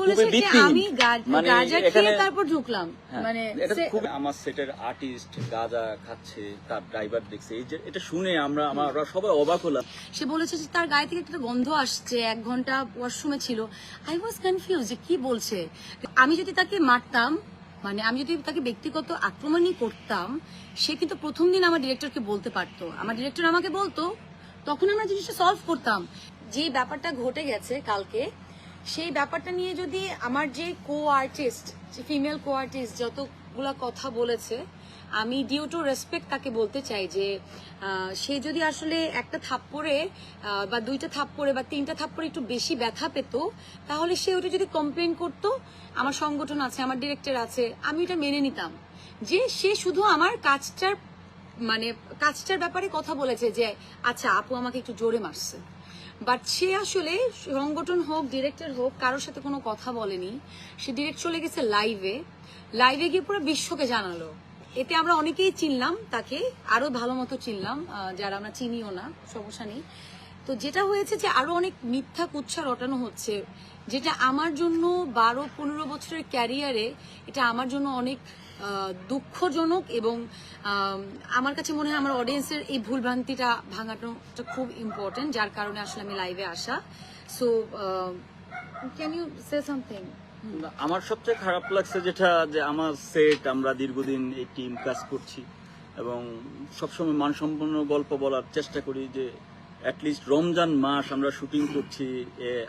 বলেছে যে আমি গাঁজা খেয়ে তারপর ঢুকলাম, মানে এটা খুব আমার সেটের আর্টিস্ট গাঁজা খাচ্ছে, তার ড্রাইভার দেখছে, এই যে এটা শুনে আমরা সবাই অবাক হলাম। সে বলেছে যে তার গায়ে থেকে একটা গন্ধ আসছে, 1 ঘন্টা ওয়াশরুমে ছিল। আই ওয়াজ কনফিউজ যে কি বলছে। আমি যদি তাকে মারতাম, মানে আমি যদি তাকে ব্যক্তিগত আক্রমণই করতাম, সে কিন্তু প্রথম দিন আমার ডিরেক্টরকে বলতে পারতো, আমার ডিরেক্টর আমাকে বলতো, তখন আমরা জিনিসটা সলভ করতাম। যে ব্যাপারটা ঘটে গেছে কালকে, সেই ব্যাপারটা নিয়ে যদি আমার যে কো আর্টিস্ট, যে ফিমেল কো আর্টিস্ট যতগুলা কথা বলেছে, আমি ডিউ টু রেসপেক্ট তাকে বলতে চাই যে সে যদি আসলে একটা থাপ্পড়ে বা 2টা থাপ্পড়ে বা 3টা থাপ্পড়ে একটু বেশি ব্যথা পেত, তাহলে সে ওটা যদি কমপ্লেন করতো, আমার সংগঠন আছে, আমার ডিরেক্টর আছে, আমি এটা মেনে নিতাম। যে সে শুধু আমার কাজটার ব্যাপারে কথা বলেছে যে আচ্ছা আপু আমাকে একটু জোরে মারছে, বাট সে আসলে সংগঠন হোক ডিরেক্টর হোক কারোর সাথে কোনো কথা বলেনি। সে ডিরেক্ট চলে গেছে লাইভে গিয়ে পুরো বিশ্বকে জানালো। এতে আমরা অনেকেই চিনলাম তাকে, আরো ভালো মতো চিনলাম, যারা আমরা চিনিও না, সমস্যা নেই। তো যেটা হয়েছে যে আরো অনেক মিথ্যা কুৎসা রটানো হচ্ছে, যেটা আমার জন্য 12-15 বছরের ক্যারিয়ারে এটা আমার জন্য অনেক দুঃখজনক, এবং আমার কাছে মনে হয় আমার অডিয়েন্সের এই ভুলভ্রান্তিটা ভাঙানোটা খুব ইম্পর্টেন্ট, যার কারণে আসলে আমি লাইভে আসা। So can you say something? আমার সবচেয়ে খারাপ লাগছে যেটা, যে আমার সেট, আমরা দীর্ঘদিন এই টিম কাজ করছি এবং সবসময় মানসম্পন্ন গল্প বলার চেষ্টা করি, যে অ্যাটলিস্ট রমজান মাস আমরা শুটিং করছি।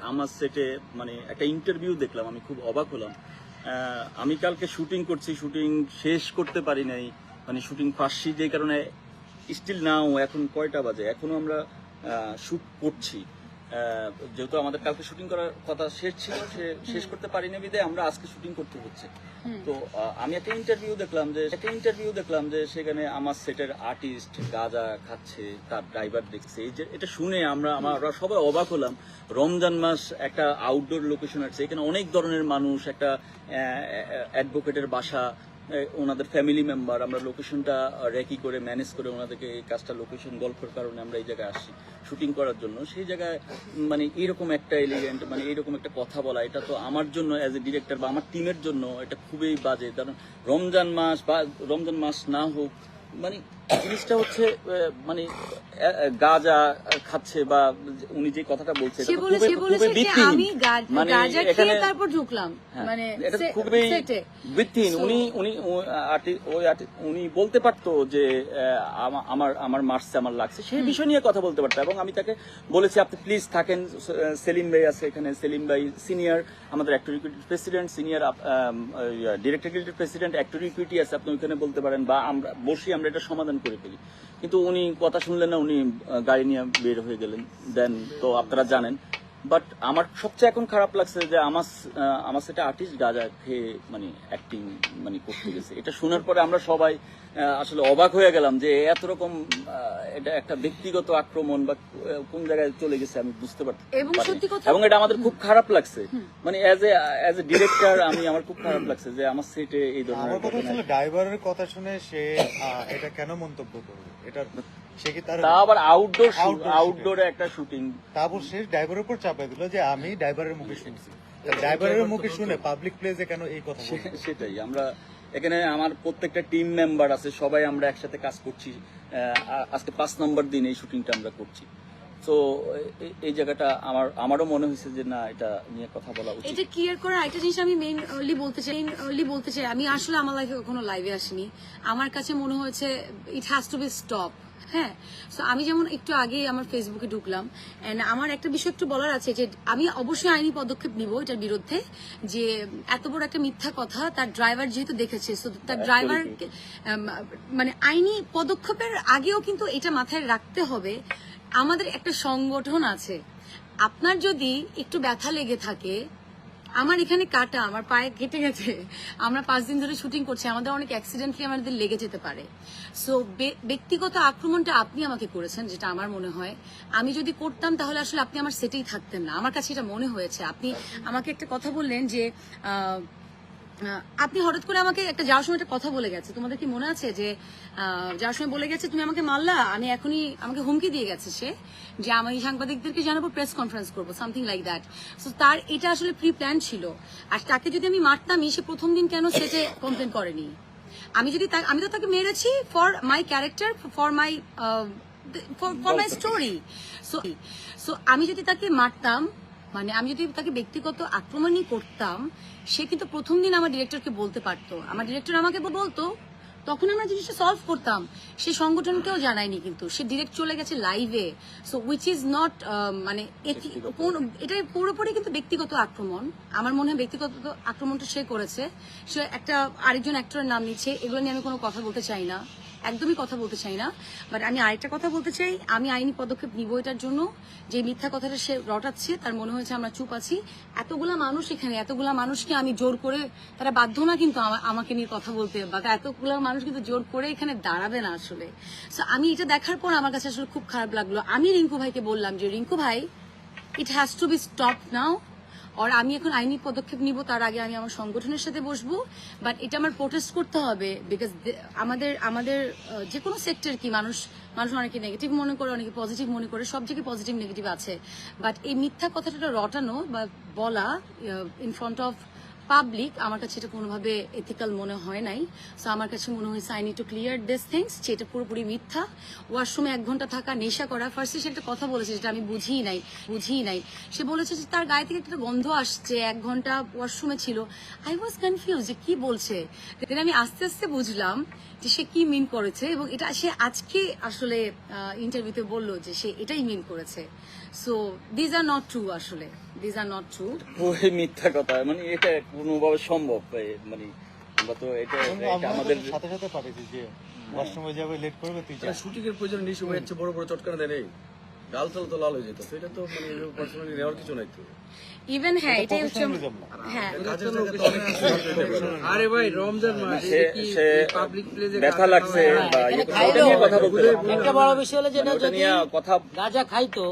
আমার সেটে মানে একটা ইন্টারভিউ দেখলাম, আমি খুব অবাক হলাম। আমি কালকে শুটিং করছি, শুটিং শেষ করতে পারি নাই, মানে শুটিং পাচ্ছি, যে কারণে স্টিল নাও এখন কয়টা বাজে, এখনো আমরা শুট করছি। যেহেতু আমাদের কালকে শুটিং করার কথা শেষ ছিল, শেষ করতে পারিনি বিধায় আমরা আজকে শুটিং করতে হচ্ছে। তো আমি একটা ইন্টারভিউ দেখলাম যে সেখানে আমার সেটের আর্টিস্ট গাঁজা খাচ্ছে, তার ড্রাইভার দেখছে, এই যে এটা শুনে আমরা সবাই অবাক হলাম। রমজান মাস, একটা আউটডোর লোকেশন আছে, এখানে অনেক ধরনের মানুষ, একটা অ্যাডভোকেটের বাসা, ওনাদের ফ্যামিলি মেম্বার, আমরা লোকেশনটা রেকি করে ম্যানেজ করে ওনাদেরকে এই কাজটা লোকেশন গল্পের কারণে আমরা এই জায়গায় আসি শুটিং করার জন্য। সেই জায়গায় মানে এরকম একটা এলিগেন্ট, মানে এরকম একটা কথা বলা, এটা তো আমার জন্য অ্যাজ এ ডিরেক্টর বা আমার টিমের জন্য এটা খুবই বাজে। কারণ রমজান মাস বা রমজান মাস না হোক, মানে জিনিসটা হচ্ছে মানে গাঁজা খাচ্ছে, বা উনি যে কথাটা বলছে এটা খুবই ভিত্তিহীন, মানে এখানে তারপর ঢুকলাম, মানে এটা খুবই ভিত্তিহীন। উনি বলতে পারতো যে আমার মার্চে আমার লাগছে, সেই বিষয় নিয়ে কথা বলতে পারতো। এবং আমি তাকে বলেছি আপনি প্লিজ থাকেন, সেলিম ভাই আছে এখানে, সেলিম ভাই সিনিয়র আমাদের অ্যাক্টর ইকুইটির প্রেসিডেন্ট, সিনিয়র ডিরেক্টর গিল্ডের প্রেসিডেন্ট, অ্যাক্টর ইকুইটি আছে, আপনি ওইখানে বলতে পারেন, বা আমরা বসি, আমরা এটা সমাধান করে ফেলি। কিন্তু উনি কথা শুনলেন না, উনি গাড়ি নিয়ে বের হয়ে গেলেন। দেন তো আপনারা জানেন। বাট আমার সবচেয়ে এখন খারাপ লাগছে যে আমার সেটা আর্টিস্ট গাঁজা খেয়ে মানে অ্যাক্টিং মানে করতে গেছে। এটা শোনার পরে আমরা সবাই আসলে অবাক হয়ে গেলাম যে এত রকম এটা একটা ব্যক্তিগত আক্রমণ বা কোন জায়গায় চলে গেছে আমি বুঝতে পারছি। এবং এটা আমাদের খুব খারাপ লাগছে, মানে অ্যাজ এ ডিরেক্টর আমার খুব খারাপ লাগছে যে আমার সেটে এই ধরনের ড্রাইভারের কথা শুনে সে এটা কেন মন্তব্য করবে, এটা সে কি তার আবার আউটডোরে একটা শুটিং, তারপর সে ড্রাইভারের উপর চাপাই দিল যে আমি ড্রাইভারের মুখে শুনছি। ড্রাইভারের মুখে শুনে পাবলিক প্লেসে কেন এই কথা বলবে? সেটাই। আমরা এখানে আমার প্রত্যেকটা টিম মেম্বার আছে, সবাই আমরা একসাথে কাজ করছি। আজকে 5 নম্বর দিন এই শুটিংটা আমরা করছি। তো এই জায়গাটা আমারও মনে হয়েছে যে না, এটা নিয়ে কথা বলা উচিত। এটা ক্লিয়ার করা একটা জিনিস আমি মেইনলি বলতে চাই, আমি আসলে আমার লাইফে কখনো লাইভে আসিনি। আমার কাছে মনে হয়েছে ইট হ্যাজ টু বি স্টপ। হ্যাঁ, সো আমি যেমন একটু আগে আমার ফেসবুকে ঢুকলাম, এন্ড আমার একটা বিষয় একটু বলার আছে যে আমি অবশ্যই আইনি পদক্ষেপ নিব এটার বিরুদ্ধে। যে এত বড় একটা মিথ্যা কথা তার ড্রাইভার যেহেতু দেখেছে, সো তার ড্রাইভার মানে আইনি পদক্ষেপের আগেও কিন্তু এটা মাথায় রাখতে হবে, আমাদের একটা সংগঠন আছে। আপনার যদি একটু ব্যথা লেগে থাকে, আমার এখানে কাটা, আমার পায়ে কেটে গেছে, আমরা 5 দিন ধরে শুটিং করছি, আমাদের অনেক অ্যাক্সিডেন্টলি আমাদের লেগে যেতে পারে। সো ব্যক্তিগত আক্রমণটা আপনি আমাকে করেছেন, যেটা আমার মনে হয় আমি যদি করতাম তাহলে আসলে আপনি আমার সেটেই থাকতেন না। আমার কাছে এটা মনে হয়েছে। আপনি আমাকে একটা কথা বললেন যে আপনি হঠাৎ করে আমাকে একটা যাওয়ার সময় একটা কথা বলে গেছে, তোমাদের কি মনে আছে যে যাওয়ার সময় বলে গেছে তুমি আমাকে মারলা, আমি এখনই আমাকে হুমকি দিয়ে গেছে সে যে আমি সাংবাদিকদেরকে জানাবো, প্রেস কনফারেন্স করবো, সামথিং লাইক দ্যাট। সো তার এটা আসলে প্রি প্ল্যান ছিল। আর তাকে যদি আমি মারতামই, সে প্রথম দিন কেন সেটে কমপ্লেন করেনি? আমি তো তাকে মেরেছি for my character, for my story. So আমি যদি তাকে মারতাম, মানে আমি যদি তাকে ব্যক্তিগত আক্রমণই করতাম, সে কিন্তু প্রথম দিন আমার ডিরেক্টরকে বলতে পারতো, আমার ডিরেক্টর আমাকে বলতো, তখন আমরা জিনিসটা সলভ করতাম। সে সংগঠনকেও জানায়নি, কিন্তু সে ডিরেক্ট চলে গেছে লাইভে। সো উইচ ইজ নট মানে এটা পুরোপুরি কিন্তু ব্যক্তিগত আক্রমণ। আমার মনে হয় ব্যক্তিগত আক্রমণটা সে করেছে। সে একটা আরেকজন অ্যাক্টরের নাম নিচ্ছে, এগুলো নিয়ে আমি কোনো কথা বলতে চাই না, একদমই কথা বলতে চাই না। বাট আমি আরেকটা কথা বলতে চাই, আমি আইনি পদক্ষেপ নিব এটার জন্য। যে মিথ্যা কথাটা সে রটাচ্ছে, তার মনে হয়েছে আমরা চুপ আছি। এতগুলা মানুষ এখানে, এতগুলা মানুষকে আমি জোর করে, তারা বাধ্য না কিন্তু আমাকে নিয়ে কথা বলতে, বা এতগুলা মানুষ কিন্তু জোর করে এখানে দাঁড়াবে না আসলে। সো আমি এটা দেখার পর আমার কাছে আসলে খুব খারাপ লাগলো। আমি রিঙ্কু ভাইকে বললাম যে রিঙ্কু ভাই, it has to be stop now. আর আমি এখন আইনি পদক্ষেপ নিব, তার আগে আমি আমার সংগঠনের সাথে বসবো। বাট এটা আমার প্রোটেস্ট করতে হবে, বিকজ আমাদের যে কোনো সেক্টর কি, মানুষ অনেকে নেগেটিভ মনে করে, অনেকে পজিটিভ মনে করে, সব জায়গায় পজিটিভ নেগেটিভ আছে। বাট এই মিথ্যা কথাটা রটানো বা বলা ইন ফ্রন্ট অফ পাবলিক, আমার কাছে এটা কোনোভাবে এথিক্যাল মনে হয় নাই। সো আমার কাছে মনে হয়েছে I need to clear this things, যেটা পুরোপুরি মিথ্যা। ওয়াশরুমে 1 ঘন্টা থাকা, নেশা করা। ফার্স্টে সে একটা কথা বলেছে যেটা আমি বুঝিই নাই। সে বলেছে যে তার গায়ে থেকে একটা গন্ধ আসছে, 1 ঘন্টা ওয়াশরুমে ছিল। আই ওয়াজ কনফিউজ যে কি বলছে। দেন আমি আস্তে আস্তে বুঝলাম যে সে কি মিন করেছে, এবং এটা সে আজকে আসলে ইন্টারভিউতে বললো যে সে এটাই মিন করেছে। So these are not true, আসলে দিজ আর নট ট্রু। ওই মিথ্যা কথা, মানে এটা কোনোভাবে সম্ভব? মানে আমরা তো এটা আমাদের সাথে সাথে পাঠিয়েছি যে ওয়াশরুমে যাবে, লেট করবে, তুই যা। শুটিং এর প্রয়োজন নেই, সময় হচ্ছে বড় বড় চটকানা দেয় নেই, গাল চাল তো লাল হয়ে যেত। এটা তো মানে পার্সোনালি নেওয়ার কিছু নাই তো। ইভেন হ্যাঁ, এটাই হচ্ছে হ্যাঁ। কাজের জায়গায় তো অনেক কিছু হবে। আরে ভাই রমজান মাস, সে পাবলিক প্লেসে ব্যথা লাগছে বা ইয়ে করছে, ওটা নিয়ে কথা বলতে পারবো। একটা বড় বিষয় হলো যেটা ওটা যদি নিয়ে কথা গাঁজা খাইতো,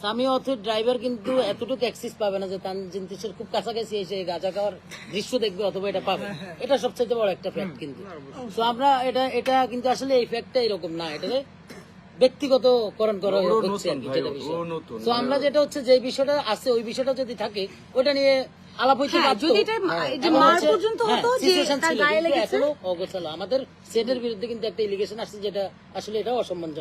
স্বামী অথর ড্রাইভার কিন্তু এতটুকু অ্যাক্সেস পাবে না যে তানজিনতিসের খুব কাছাকাছি এসে গাঁজা খাওয়ার দৃশ্য দেখবে, অথবা এটা পাবে। এটা সবচেয়ে বড় একটা ফ্যাক্ট কিন্তু। তো আমরা এটা কিন্তু আসলে এই ফ্যাক্টটা এরকম না, এটা ব্যক্তিগত করণ করা হচ্ছে আর কি, যেটা বিষয়। তো আমরা যেটা হচ্ছে যে বিষয়টা আছে, ওই বিষয়টা যদি থাকে ওটা নিয়ে আলাপ হইতে হ্যাঁ, পারতো। যদি এটা যে মার পর্যন্ত হতো, যে situation তার ছিল, গায়ে কিন্তু লেগেছে। এখনো অগোছালো। আমাদের সেটের বিরুদ্ধে কিন্তু একটা ইলিগেশন আসছে, যেটা আসলে এটা অসম্মানজনক।